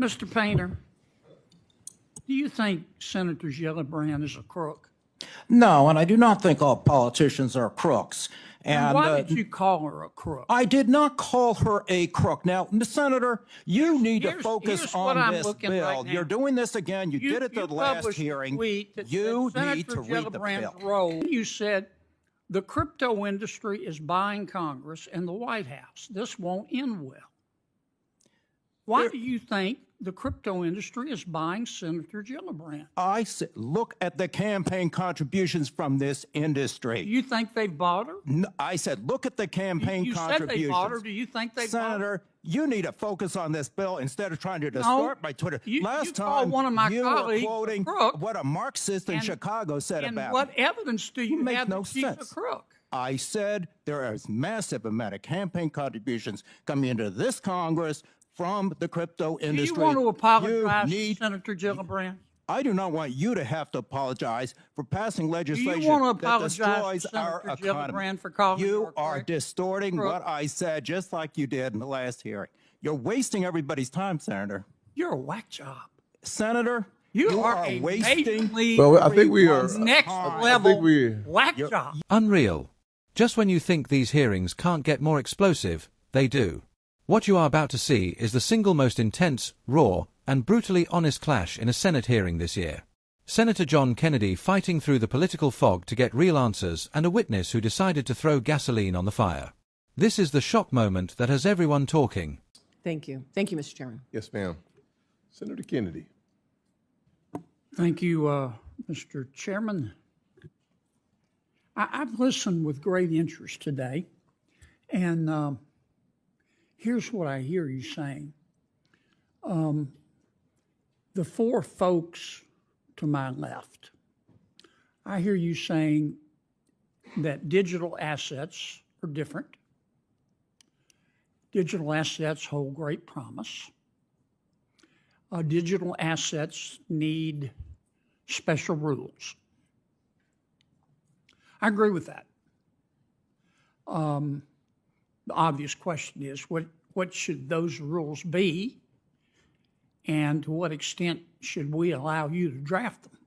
Mr. Painter, do you think Senator Gillibrand is a crook? No, and I do not think all politicians are crooks. And why did you call her a crook? I did not call her a crook. Now, Senator, you need to focus on this bill. Right, you're doing this again. You did it the last hearing. You need to read the bill. You said the crypto industry is buying Congress and the White House. This won't end well. Why do you think the crypto industry is buying Senator Gillibrand? I said, look at the campaign contributions from this industry. You think they've bought her? No, I said, look at the campaign contributions. You said they bought her. Do you think they bought her? Senator, you need to focus on this bill instead of trying to distort my Twitter. Last time, one of my you colleagues were quoting what a Marxist in Chicago said about her. And what evidence do you have that she's a crook? I said there is massive amount of campaign contributions coming into this Congress from the crypto industry. Do you want to apologize to Senator Gillibrand? I do not want you to have to apologize for passing legislation that destroys our economy. For calling you are distorting what I said, just like you did in the last hearing. You're wasting everybody's time, Senator. You're a whack job. Senator, you are wasting. Well, I think we are next level whack job. Unreal. Just when you think these hearings can't get more explosive, they do. What you are about to see is the single most intense, raw, and brutally honest clash in a Senate hearing this year. Senator John Kennedy fighting through the political fog to get real answers and a witness who decided to throw gasoline on the fire. This is the shock moment that has everyone talking. Thank you. Thank you, Mr. Chairman. Yes, ma'am. Senator Kennedy. Thank you, Mr. Chairman. I've listened with great interest today, and here's what I hear you saying. The four folks to my left, I hear you saying that digital assets are different. Digital assets hold great promise. Digital assets need special rules. I agree with that. The obvious question is, what should those rules be, and to what extent should we allow you to draft them?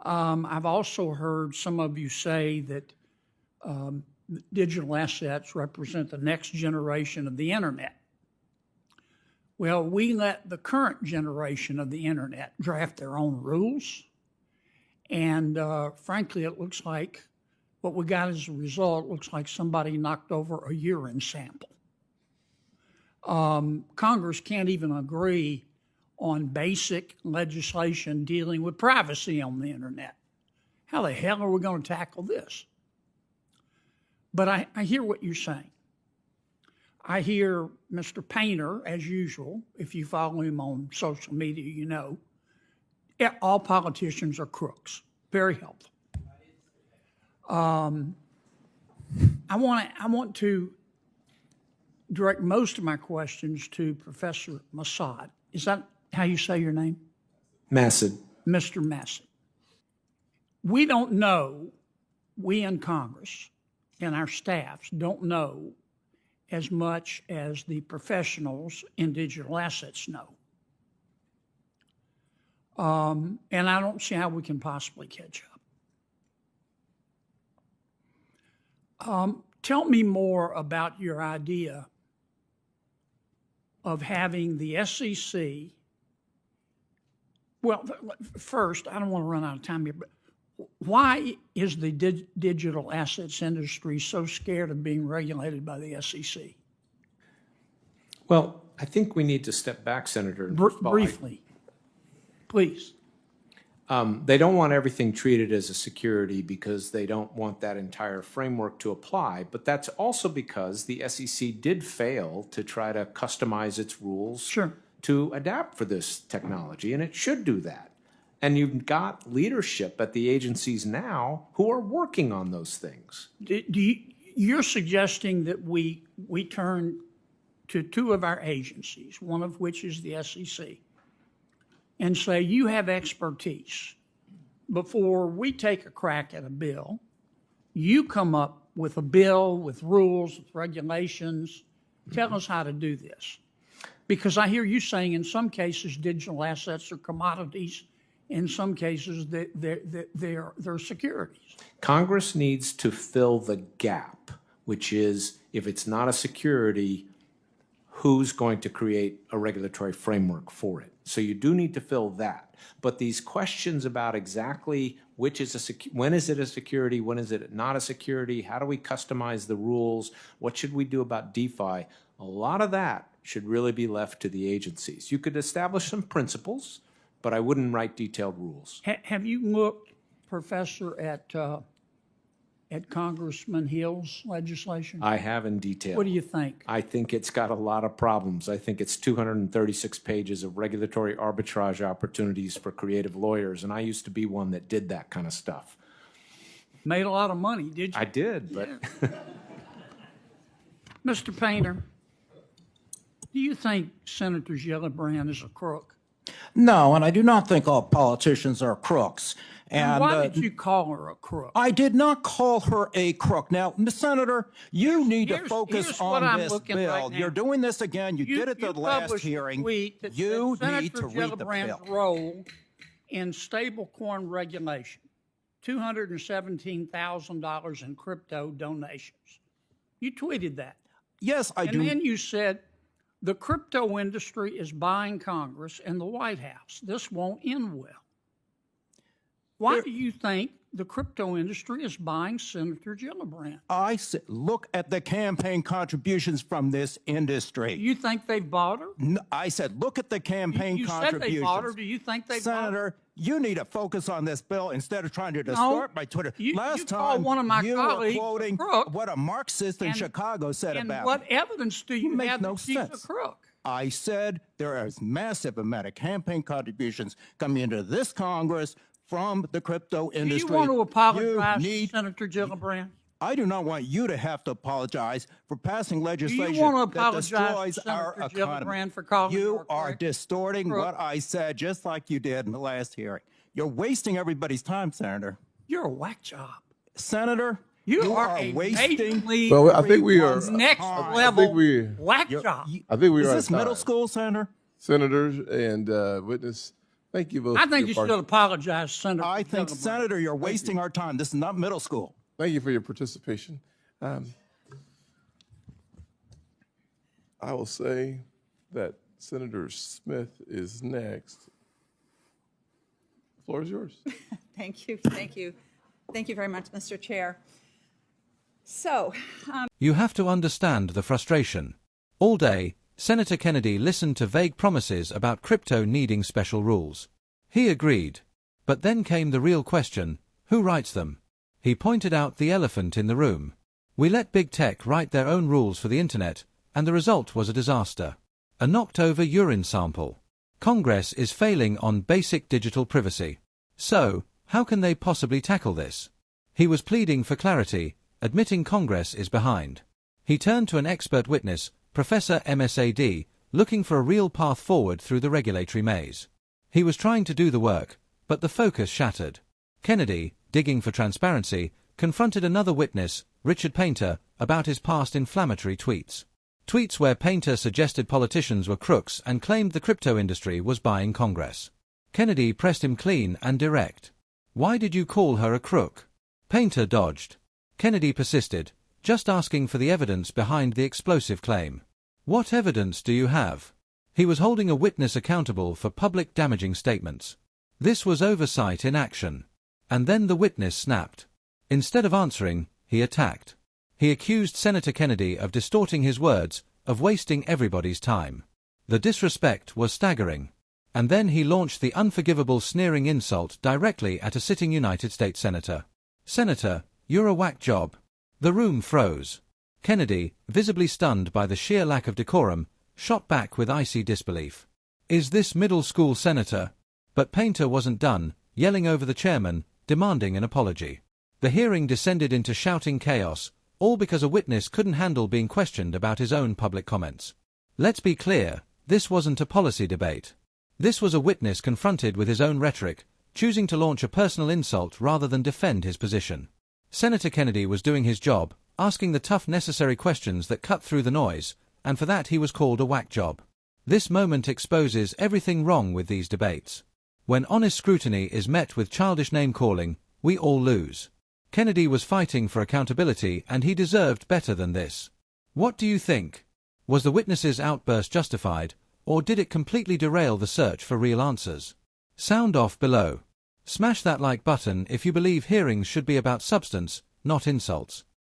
I've also heard some of you say that digital assets represent the next generation of the internet. Well, we let the current generation of the internet draft their own rules, and frankly, it looks like what we got as a result looks like somebody knocked over a urine sample. Congress can't even agree on basic legislation dealing with privacy on the internet. How the hell are we going to tackle this? But I hear what you're saying. I hear Mr. Painter, as usual, if you follow him on social media, you know, all politicians are crooks. Very helpful. I want to direct most of my questions to Professor Massad. Is that how you say your name? Massad. Mr. Massad. We don't know, we in Congress and our staffs don't know as much as the professionals in digital assets know. And I don't see how we can possibly catch up. Tell me more about your idea of having the SEC. Well, first, I don't want to run out of time here, but why is the digital assets industry so scared of being regulated by the SEC? Well, I think we need to step back, Senator. Briefly, please. They don't want everything treated as a security because they don't want that entire framework to apply. But that's also because the SEC did fail to try to customize its rules to adapt for this technology, and it should do that. And you've got leadership at the agencies now who are working on those things. You're suggesting that we turn to two of our agencies, one of which is the SEC, and say, you have expertise. Before we take a crack at a bill, you come up with a bill with rules, with regulations. Tell us how to do this. Because I hear you saying in some cases digital assets are commodities, in some cases they're securities. Congress needs to fill the gap, which is if it's not a security, who's going to create a regulatory framework for it? So you do need to fill that. But these questions about exactly which is when is it a security, when is it not a security, how do we customize the rules, what should we do about DeFi, a lot of that should really be left to the agencies. You could establish some principles, but I wouldn't write detailed rules. Have you looked, Professor, at Congressman Hill's legislation? I have in detail. What do you think? I think it's got a lot of problems. I think it's 236 pages of regulatory arbitrage opportunities for creative lawyers, and I used to be one that did that kind of stuff. Made a lot of money, did you? I did, but Mr. Painter, do you think Senator Gillibrand is a crook? No, and I do not think all politicians are crooks. And why did you call her a crook? I did not call her a crook. Now, Ms. Senator, you need to here's focus what on I'm this looking bill. right now. You're doing this again. You did it the last published a hearing. tweet that You said need to Senator read the Gillibrand's bill. role in stablecoin regulation, $217,000 in crypto donations. You tweeted that. Yes, I do. And then you said, the crypto industry is buying Congress and the White House. This won't end well. Why do you think the crypto industry is buying Senator Gillibrand? I said, look at the campaign contributions from this industry. You think they bought her? I said, look at the campaign You said contributions. they bought her. Do you think they bought her? Senator, you need to focus on this bill instead of trying to distort my Twitter. Last you called time, one of my you were colleagues a quoting crook, what a Marxist in and- Chicago said And about what me. evidence do you Make have no that she's sense. a crook? I said there is massive amount of campaign contributions coming into this Congress from the crypto Do industry. you want to apologize You need- to Senator Gillibrand? I do not want you to have to apologize for passing Do legislation you want to that apologize destroys to our Senator economy. Gillibrand for calling her You a are crook? distorting what I said, just like you did in the last hearing. You're wasting everybody's time, Senator. You're a whack job. Senator, You are a wasting. Major League Well, I think we are. next I level we- whack job. I think we Is are. this middle school, Senator? Senators and witness. Thank you both. I for think your you should part- apologize, Senator I think, Gillibrand. Senator, you're wasting our time. This is not middle school. Thank you for your participation. I will say that Senator Smith is next. The floor is yours. Thank you, thank you. Thank you very much, Mr. Chair. So, You have to understand the frustration. All day, Senator Kennedy listened to vague promises about crypto needing special rules. He agreed. But then came the real question, who writes them? He pointed out the elephant in the room. We let big tech write their own rules for the internet, and the result was a disaster. A knocked-over urine sample. Congress is failing on basic digital privacy. So, how can they possibly tackle this? He was pleading for clarity, admitting Congress is behind. He turned to an expert witness, Professor MSAD, looking for a real path forward through the regulatory maze. He was trying to do the work, but the focus shattered. Kennedy, digging for transparency, confronted another witness, Richard Painter, about his past inflammatory tweets. Tweets where Painter suggested politicians were crooks and claimed the crypto industry was buying Congress. Kennedy pressed him clean and direct. Why did you call her a crook? Painter dodged. Kennedy persisted, just asking for the evidence behind the explosive claim. What evidence do you have? He was holding a witness accountable for public damaging statements. This was oversight in action. And then the witness snapped. Instead of answering, he attacked. He accused Senator Kennedy of distorting his words, of wasting everybody's time. The disrespect was staggering. And then he launched the unforgivable sneering insult directly at a sitting United States senator. Senator, you're a whack job. The room froze. Kennedy, visibly stunned by the sheer lack of decorum, shot back with icy disbelief. Is this middle school, Senator? But Painter wasn't done, yelling over the chairman, demanding an apology. The hearing descended into shouting chaos, all because a witness couldn't handle being questioned about his own public comments. Let's be clear, this wasn't a policy debate. This was a witness confronted with his own rhetoric, choosing to launch a personal insult rather than defend his position. Senator Kennedy was doing his job, asking the tough necessary questions that cut through the noise, and for that he was called a whack job. This moment exposes everything wrong with these debates. When honest scrutiny is met with childish name-calling, we all lose. Kennedy was fighting for accountability, and he deserved better than this. What do you think? Was the witnesses' outburst justified, or did it completely derail the search for real answers? Sound off below. Smash that like button if you believe hearings should be about substance, not insults.